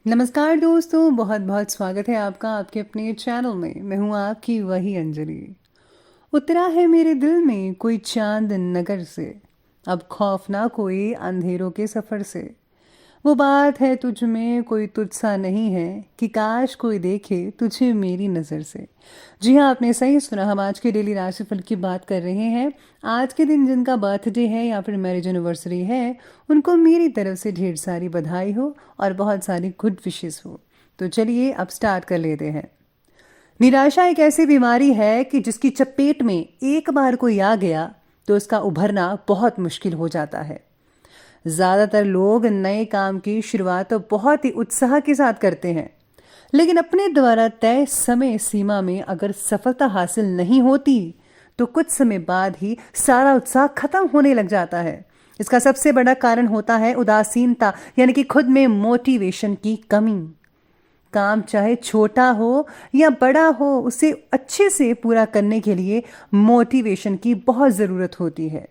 नमस्कार दोस्तों, बहुत बहुत स्वागत है आपका आपके अपने चैनल में। मैं हूँ आपकी वही अंजलि। उतरा है मेरे दिल में कोई चांद नगर से, अब खौफ ना कोई अंधेरों के सफ़र से। वो बात है तुझ में कोई तुझसा नहीं है कि काश कोई देखे तुझे मेरी नज़र से। जी हाँ, आपने सही सुना। हम आज के डेली राशिफल की बात कर रहे हैं। आज के दिन जिनका बर्थडे है या फिर मैरिज एनिवर्सरी है, उनको मेरी तरफ से ढेर सारी बधाई हो और बहुत सारी गुड विशेस हो। तो चलिए अब स्टार्ट कर लेते हैं। निराशा एक ऐसी बीमारी है कि जिसकी चपेट में एक बार कोई आ गया तो उसका उभरना बहुत मुश्किल हो जाता है। ज़्यादातर लोग नए काम की शुरुआत तो बहुत ही उत्साह के साथ करते हैं, लेकिन अपने द्वारा तय समय सीमा में अगर सफलता हासिल नहीं होती तो कुछ समय बाद ही सारा उत्साह खत्म होने लग जाता है। इसका सबसे बड़ा कारण होता है उदासीनता, यानी कि खुद में मोटिवेशन की कमी। काम चाहे छोटा हो या बड़ा हो, उसे अच्छे से पूरा करने के लिए मोटिवेशन की बहुत ज़रूरत होती है।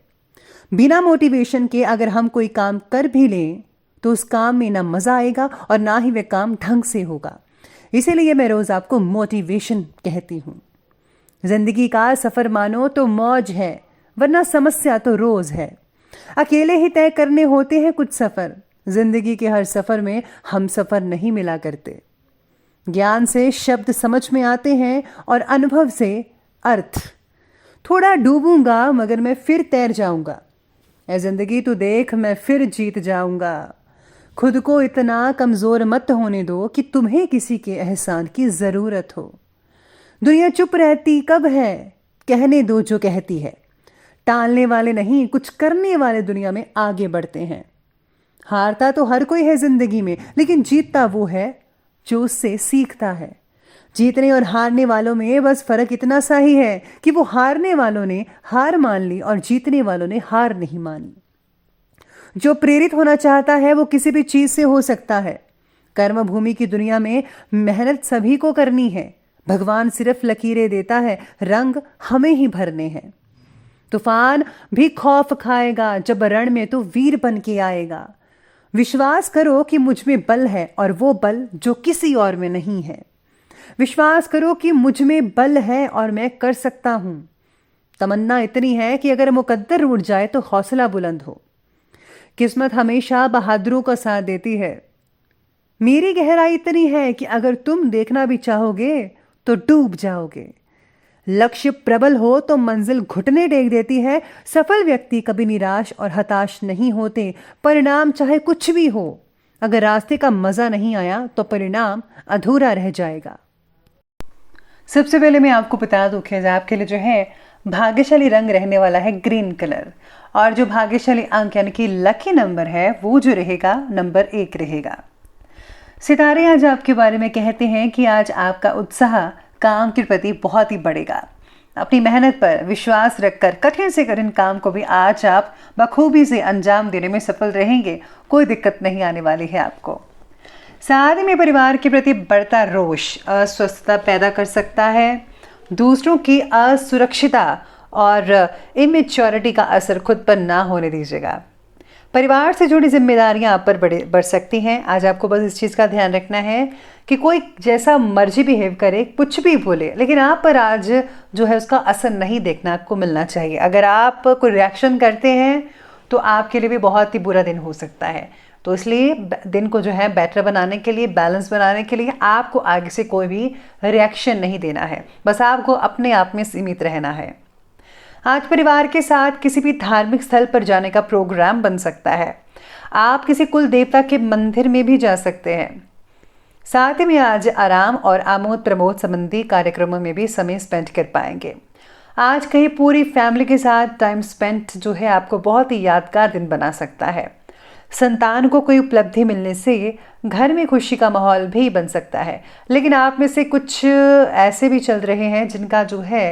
बिना मोटिवेशन के अगर हम कोई काम कर भी लें तो उस काम में ना मज़ा आएगा और ना ही वह काम ढंग से होगा। इसीलिए मैं रोज़ आपको मोटिवेशन कहती हूँ। जिंदगी का सफ़र मानो तो मौज है, वरना समस्या तो रोज़ है। अकेले ही तय करने होते हैं कुछ सफ़र। जिंदगी के हर सफ़र में हम सफ़र नहीं मिला करते। ज्ञान से शब्द समझ में आते हैं और अनुभव से अर्थ। थोड़ा डूबूंगा मगर मैं फिर तैर जाऊंगा। ऐ जिंदगी तू देख, मैं फिर जीत जाऊंगा। खुद को इतना कमज़ोर मत होने दो कि तुम्हें किसी के एहसान की ज़रूरत हो। दुनिया चुप रहती कब है, कहने दो जो कहती है। टालने वाले नहीं, कुछ करने वाले दुनिया में आगे बढ़ते हैं। हारता तो हर कोई है ज़िंदगी में, लेकिन जीतता वो है जो उससे सीखता है। जीतने और हारने वालों में बस फ़र्क इतना सा ही है कि वो हारने वालों ने हार मान ली और जीतने वालों ने हार नहीं मानी। जो प्रेरित होना चाहता है वो किसी भी चीज़ से हो सकता है। कर्म भूमि की दुनिया में मेहनत सभी को करनी है। भगवान सिर्फ लकीरें देता है, रंग हमें ही भरने हैं। तूफान भी खौफ खाएगा जब रण में तो वीर बन के आएगा। विश्वास करो कि मुझ में बल है और वो बल जो किसी और में नहीं है। विश्वास करो कि मुझ में बल है और मैं कर सकता हूं। तमन्ना इतनी है कि अगर मुकद्दर उड़ जाए तो हौसला बुलंद हो। किस्मत हमेशा बहादुरों का साथ देती है। मेरी गहराई इतनी है कि अगर तुम देखना भी चाहोगे तो डूब जाओगे। लक्ष्य प्रबल हो तो मंजिल घुटने टेक देती है। सफल व्यक्ति कभी निराश और हताश नहीं होते। परिणाम चाहे कुछ भी हो, अगर रास्ते का मजा नहीं आया तो परिणाम अधूरा रह जाएगा। सबसे पहले मैं आपको बता दूं कि आपके लिए जो है भाग्यशाली रंग रहने वाला है ग्रीन कलर, और जो भाग्यशाली अंक यानी कि लकी नंबर है वो जो रहेगा नंबर 1 रहेगा। सितारे आज आपके बारे में कहते हैं कि आज आपका उत्साह काम के प्रति बहुत ही बढ़ेगा। अपनी मेहनत पर विश्वास रखकर कठिन से कठिन काम को भी आज आप बखूबी से अंजाम देने में सफल रहेंगे। कोई दिक्कत नहीं आने वाली है आपको। साथ में परिवार के प्रति बढ़ता रोष अस्वस्थता पैदा कर सकता है। दूसरों की असुरक्षिता और इमेच्योरिटी का असर खुद पर ना होने दीजिएगा। परिवार से जुड़ी जिम्मेदारियां आप पर बढ़ सकती हैं। आज आपको बस इस चीज़ का ध्यान रखना है कि कोई जैसा मर्जी बिहेव करे, कुछ भी बोले, लेकिन आप पर आज जो है उसका असर नहीं देखना आपको मिलना चाहिए। अगर आप कोई रिएक्शन करते हैं तो आपके लिए भी बहुत ही बुरा दिन हो सकता है। तो इसलिए दिन को जो है बेटर बनाने के लिए, बैलेंस बनाने के लिए आपको आगे से कोई भी रिएक्शन नहीं देना है। बस आपको अपने आप में सीमित रहना है। आज परिवार के साथ किसी भी धार्मिक स्थल पर जाने का प्रोग्राम बन सकता है। आप किसी कुल देवता के मंदिर में भी जा सकते हैं। साथ ही में आज आराम और आमोद प्रमोद संबंधी कार्यक्रमों में भी समय स्पेंड कर पाएंगे। आज कहीं पूरी फैमिली के साथ टाइम स्पेंड जो है आपको बहुत ही यादगार दिन बना सकता है। संतान को कोई उपलब्धि मिलने से घर में खुशी का माहौल भी बन सकता है। लेकिन आप में से कुछ ऐसे भी चल रहे हैं जिनका जो है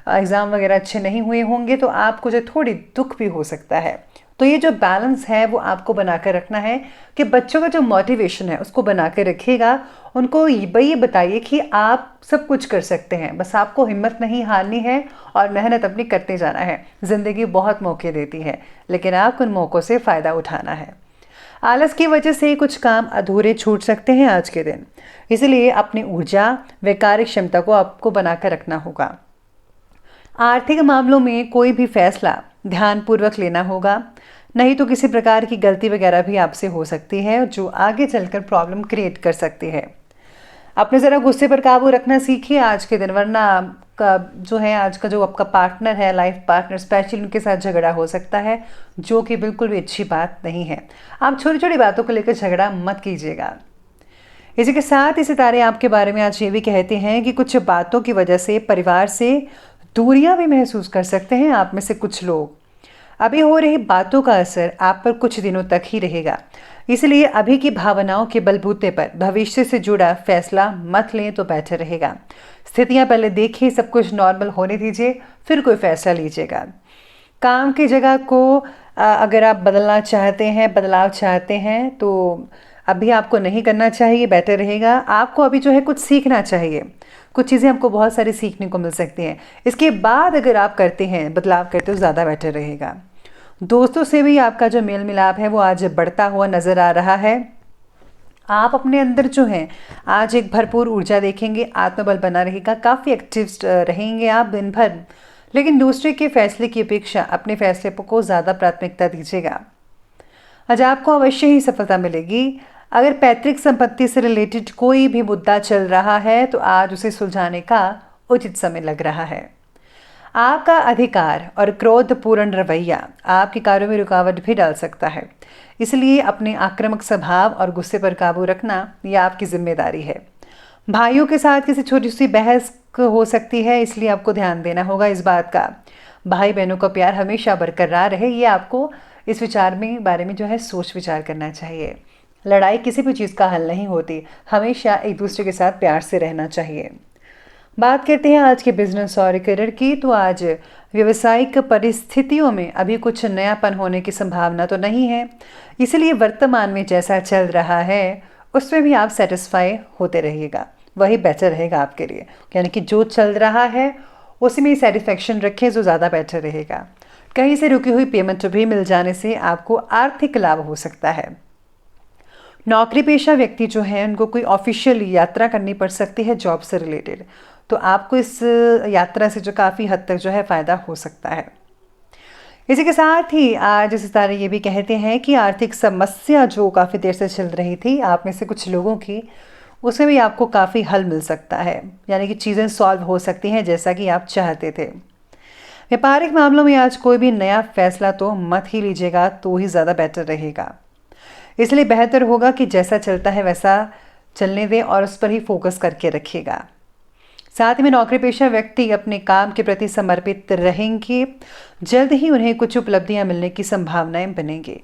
एग्ज़ाम वगैरह अच्छे नहीं हुए होंगे, तो आपको जो थोड़ी दुख भी हो सकता है। तो ये जो बैलेंस है वो आपको बना कर रखना है कि बच्चों का जो मोटिवेशन है उसको बना कर रखिएगा। उनको ये बताइए कि आप सब कुछ कर सकते हैं, बस आपको हिम्मत नहीं हारनी है और मेहनत अपनी करते जाना है। ज़िंदगी बहुत मौके देती है, लेकिन आपको उन मौक़ों से फ़ायदा उठाना है। आलस की वजह से कुछ काम अधूरे छूट सकते हैं आज के दिन, इसलिए अपनी ऊर्जा व कार्य क्षमता को आपको बनाकर रखना होगा। आर्थिक मामलों में कोई भी फैसला ध्यानपूर्वक लेना होगा, नहीं तो किसी प्रकार की गलती वगैरह भी आपसे हो सकती है जो आगे चलकर प्रॉब्लम क्रिएट कर सकती है। अपने ज़रा गुस्से पर काबू रखना सीखिए आज के दिन, वरना आपका जो है आज का जो आपका पार्टनर है, लाइफ पार्टनर, स्पेशली उनके साथ झगड़ा हो सकता है, जो कि बिल्कुल भी अच्छी बात नहीं है। आप छोटी छोटी बातों को लेकर झगड़ा मत कीजिएगा। इसी के साथ ही सितारे आपके बारे में आज ये भी कहते हैं कि कुछ बातों की वजह से परिवार से दूरियां भी महसूस कर सकते हैं आप में से कुछ लोग। अभी हो रही बातों का असर आप पर कुछ दिनों तक ही रहेगा, इसलिए अभी की भावनाओं के बलबूते पर भविष्य से जुड़ा फैसला मत लें तो बेहतर रहेगा। स्थितियां पहले देखिए, सब कुछ नॉर्मल होने दीजिए, फिर कोई फैसला लीजिएगा। काम की जगह को अगर आप बदलना चाहते हैं, बदलाव चाहते हैं, तो अभी आपको नहीं करना चाहिए, बेटर रहेगा। आपको अभी जो है कुछ सीखना चाहिए, कुछ चीज़ें आपको बहुत सारी सीखने को मिल सकती हैं। इसके बाद अगर आप करते हैं, बदलाव करते हो, ज़्यादा बेटर रहेगा। दोस्तों से भी आपका जो मेल मिलाप है वो आज बढ़ता हुआ नज़र आ रहा है। आप अपने अंदर जो है आज एक भरपूर ऊर्जा देखेंगे, आत्मबल बना रहेगा, काफ़ी एक्टिव रहेंगे आप दिन भर। लेकिन दूसरे के फैसले की अपेक्षा अपने फैसले को ज़्यादा प्राथमिकता दीजिएगा। आज आपको अवश्य ही सफलता मिलेगी। अगर पैतृक संपत्ति से रिलेटेड कोई भी मुद्दा चल रहा है तो आज उसे सुलझाने का उचित समय लग रहा है। आपका अधिकार और क्रोधपूर्ण रवैया आपके कार्यों में रुकावट भी डाल सकता है, इसलिए अपने आक्रामक स्वभाव और गुस्से पर काबू रखना यह आपकी जिम्मेदारी है। भाइयों के साथ किसी छोटी सी बहस हो सकती है, इसलिए आपको ध्यान देना होगा इस बात का। भाई बहनों का प्यार हमेशा बरकरार रहे, ये आपको इस विचार में बारे में जो है सोच विचार करना चाहिए। लड़ाई किसी भी चीज़ का हल नहीं होती, हमेशा एक दूसरे के साथ प्यार से रहना चाहिए। बात करते हैं आज के बिजनेस और करियर की, तो आज व्यवसायिक परिस्थितियों में अभी कुछ नयापन होने की संभावना तो नहीं है, इसलिए वर्तमान में जैसा चल रहा है उसमें भी आप सेटिस्फाई होते रहिएगा, वही बेटर रहेगा आपके लिए। यानी कि जो चल रहा है उसी में सेटिस्फेक्शन रखें, जो ज़्यादा बेटर रहेगा। कहीं से रुकी हुई पेमेंट भी मिल जाने से आपको आर्थिक लाभ हो सकता है। नौकरी पेशा व्यक्ति जो है उनको कोई ऑफिशियल यात्रा करनी पड़ सकती है जॉब से रिलेटेड, तो आपको इस यात्रा से जो काफ़ी हद तक जो है फ़ायदा हो सकता है। इसी के साथ ही आज सितारे ये भी कहते हैं कि आर्थिक समस्या जो काफ़ी देर से चल रही थी आप में से कुछ लोगों की, उसमें भी आपको काफ़ी हल मिल सकता है, यानी कि चीज़ें सॉल्व हो सकती हैं जैसा कि आप चाहते थे। व्यापारिक मामलों में आज कोई भी नया फैसला तो मत ही लीजिएगा, तो ही ज़्यादा बेटर रहेगा। इसलिए बेहतर होगा कि जैसा चलता है वैसा चलने दें और उस पर ही फोकस करके रखिएगा। साथ में नौकरी पेशा व्यक्ति अपने काम के प्रति समर्पित रहेंगे, जल्द ही उन्हें कुछ उपलब्धियां मिलने की संभावनाएं बनेंगी।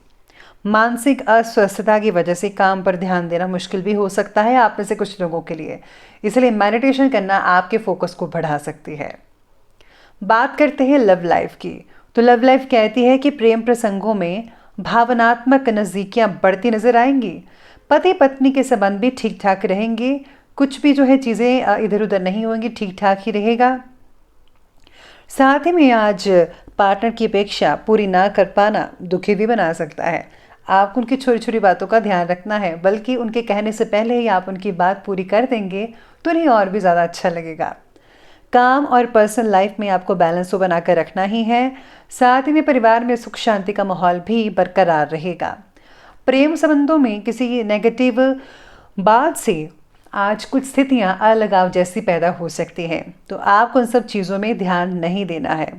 मानसिक अस्वस्थता की वजह से काम पर ध्यान देना मुश्किल भी हो सकता है आप में से कुछ लोगों के लिए, इसलिए मेडिटेशन करना आपके फोकस को बढ़ा सकती है। बात करते हैं लव लाइफ की, तो लव लाइफ कहती है कि प्रेम प्रसंगों में भावनात्मक नज़दीकियां बढ़ती नजर आएंगी। पति पत्नी के संबंध भी ठीक ठाक रहेंगे, कुछ भी जो है चीज़ें इधर उधर नहीं होंगी, ठीक ठाक ही रहेगा। साथ ही में आज पार्टनर की अपेक्षा पूरी ना कर पाना दुखी भी बना सकता है। आपको उनकी छोटी छोटी बातों का ध्यान रखना है, बल्कि उनके कहने से पहले ही आप उनकी बात पूरी कर देंगे तो उन्हें और भी ज़्यादा अच्छा लगेगा। काम और पर्सनल लाइफ में आपको बैलेंस तो बनाकर रखना ही है। साथ ही में परिवार में सुख शांति का माहौल भी बरकरार रहेगा। प्रेम संबंधों में किसी नेगेटिव बात से आज कुछ स्थितियां अलगाव जैसी पैदा हो सकती हैं, तो आपको उन सब चीज़ों में ध्यान नहीं देना है।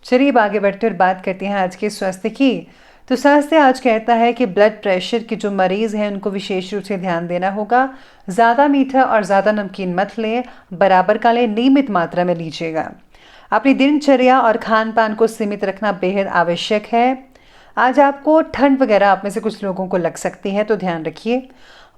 चलिए अब आगे बढ़ते और बात करते हैं आज के स्वास्थ्य की। तो स्वास्थ्य आज कहता है कि ब्लड प्रेशर के जो मरीज़ हैं उनको विशेष रूप से ध्यान देना होगा। ज़्यादा मीठा और ज़्यादा नमकीन मत लें, बराबर का लें, नियमित मात्रा में लीजिएगा। अपनी दिनचर्या और खान पान को सीमित रखना बेहद आवश्यक है। आज आपको ठंड वगैरह आप में से कुछ लोगों को लग सकती है, तो ध्यान रखिए।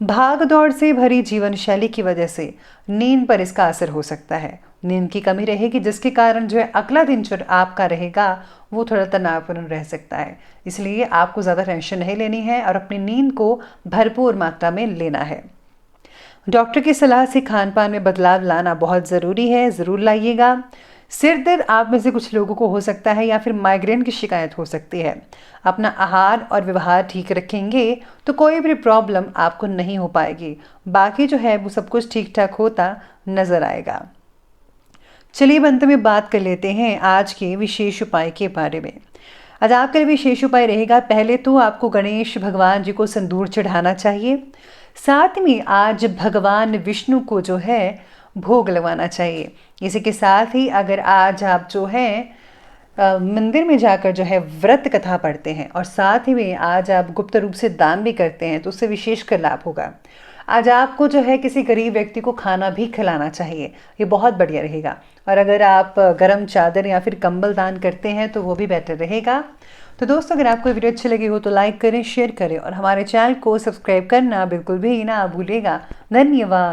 भाग दौड़ से भरी जीवन शैली की वजह से नींद पर इसका असर हो सकता है। नींद की कमी रहेगी, जिसके कारण जो है अगला दिन जो आपका रहेगा वो थोड़ा तनावपूर्ण रह सकता है। इसलिए आपको ज़्यादा टेंशन नहीं लेनी है और अपनी नींद को भरपूर मात्रा में लेना है। डॉक्टर की सलाह से खान पान में बदलाव लाना बहुत ज़रूरी है, ज़रूर लाइएगा। सिर दर्द आप में से कुछ लोगों को हो सकता है या फिर माइग्रेन की शिकायत हो सकती है। अपना आहार और व्यवहार ठीक रखेंगे तो कोई भी प्रॉब्लम आपको नहीं हो पाएगी। बाकी जो है वो सब कुछ ठीक ठाक होता नजर आएगा। चलिए अब अंत में बात कर लेते हैं आज के विशेष उपाय के बारे में। आज आपका विशेष उपाय रहेगा, पहले तो आपको गणेश भगवान जी को संदूर चढ़ाना चाहिए। साथ में आज भगवान विष्णु को जो है भोग लगवाना चाहिए। इसी के साथ ही अगर आज आप जो है मंदिर में जाकर जो है व्रत कथा पढ़ते हैं और साथ ही में आज आप गुप्त रूप से दान भी करते हैं तो उससे विशेष कर लाभ होगा। आज आपको जो है किसी गरीब व्यक्ति को खाना भी खिलाना चाहिए, ये बहुत बढ़िया रहेगा। और अगर आप गर्म चादर या फिर कंबल दान करते हैं तो वो भी बेटर रहेगा। तो दोस्तों, अगर आपको वीडियो अच्छी लगी हो तो लाइक करें, शेयर करें और हमारे चैनल को सब्सक्राइब करना बिल्कुल भी ना भूलेगा। धन्यवाद।